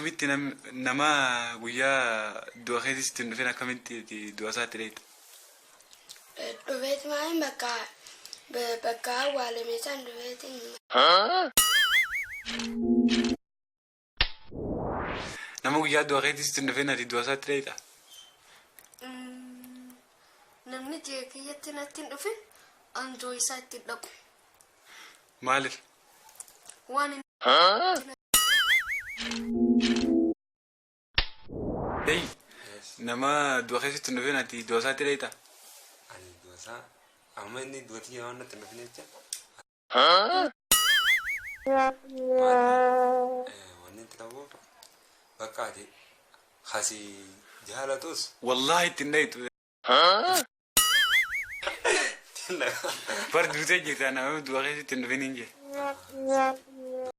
akkamitti nama guyyaa du'a keessatti hin dhufin akkamitti du'a isaatti dheeyta? Dhufeeti maaliin bakka awwaalame isaan dhufeeti. Nama guyyaa du'a keessatti hin dhufin ati du'a isaatti dheeyta? Namni jeekiyyatti natti hin dhufin anjoo isaa itti dhaqu. Maaliif? Waan Hey, nama du'a keessatti hin dhufin ati du'a isaatti dheeyta? Ani du'a isaa amma inni du'atii yoo natti hin dhufin jecha. Wanni itti qabuuf bakka ati hasii jaalatus. Wallahi itti hin dheeytu. Farduutee jirta nama du'a keessatti hin dhufin hin jee.